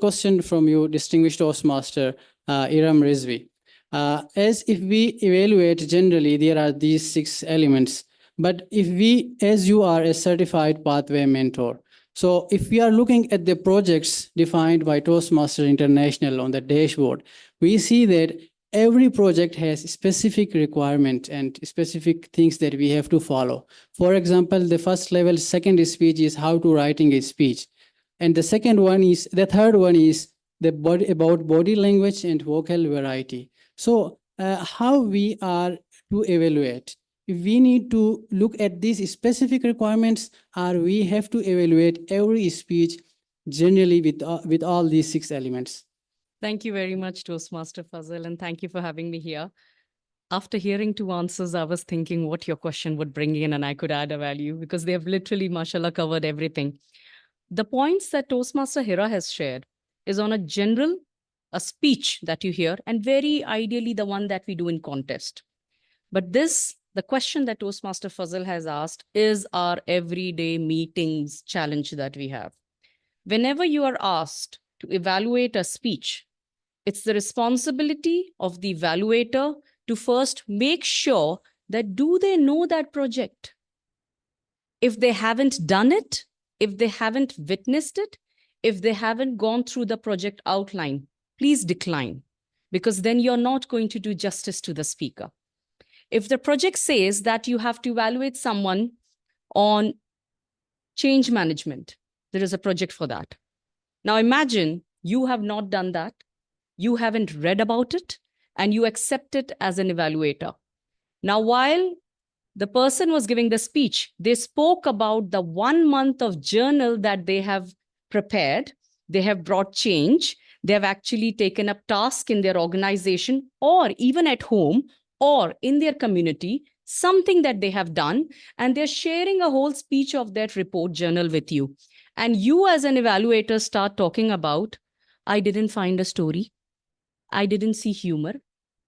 question from you, distinguished Toastmaster Erum Rizvi. As if we evaluate generally, there are these 6 elements. But if we, as you are a certified pathway mentor, so if we are looking at the projects defined by Toastmasters International on the dashboard, we see that every project has specific requirement and specific things that we have to follow. For example, the first level, second speech is how to writing a speech. And the third one is about body language and vocal variety. So how we are to evaluate? If we need to look at these specific requirements, or we have to evaluate every speech generally with all these 6 elements? Thank you very much, Toastmaster Fazal, and thank you for having me here. After hearing 2 answers, I was thinking what your question would bring in and I could add a value because they have literally, mashallah, covered everything. The points that Toastmaster Hira has shared is on a speech that you hear, and very ideally the one that we do in contest. But the question that Toastmaster Fazal has asked is our everyday meetings challenge that we have. Whenever you are asked to evaluate a speech, it's the responsibility of the evaluator to first make sure that do they know that project? If they haven't done it, if they haven't witnessed it, if they haven't gone through the project outline, please decline, because then you're not going to do justice to the speaker. If the project says that you have to evaluate someone on change management, there is a project for that. Now imagine you have not done that, you haven't read about it, and you accept it as an evaluator. Now, while the person was giving the speech, they spoke about the 1 month of journal that they have prepared. They have brought change. They have actually taken up tasks in their organization or even at home or in their community, something that they have done, and they're sharing a whole speech of that report journal with you. And you as an evaluator start talking about, I didn't find a story. I didn't see humor.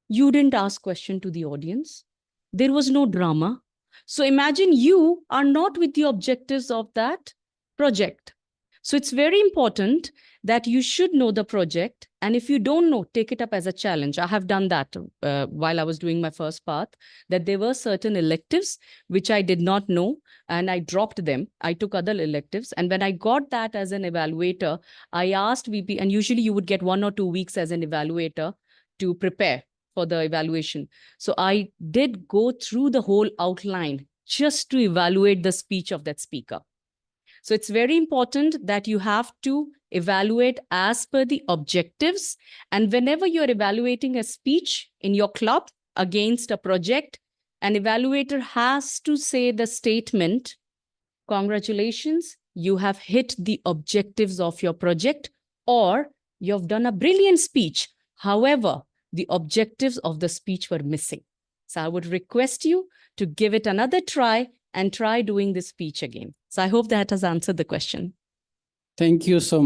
You didn't ask question to the audience. There was no drama. So imagine you are not with the objectives of that project. So it's very important that you should know the project. And if you don't know, take it up as a challenge. I have done that while I was doing my first path, that there were certain electives which I did not know and I dropped them. I took other electives. And when I got that as an evaluator, I asked VP, and usually you would get 1 or 2 weeks as an evaluator to prepare for the evaluation. So I did go through the whole outline just to evaluate the speech of that speaker. So it's very important that you have to evaluate as per the objectives. And whenever you're evaluating a speech in your club against a project, an evaluator has to say the statement, congratulations, you have hit the objectives of your project, or you've done a brilliant speech. However, the objectives of the speech were missing. So I would request you to give it another try and try doing this speech again. So I hope that has answered the question. Thank you so much.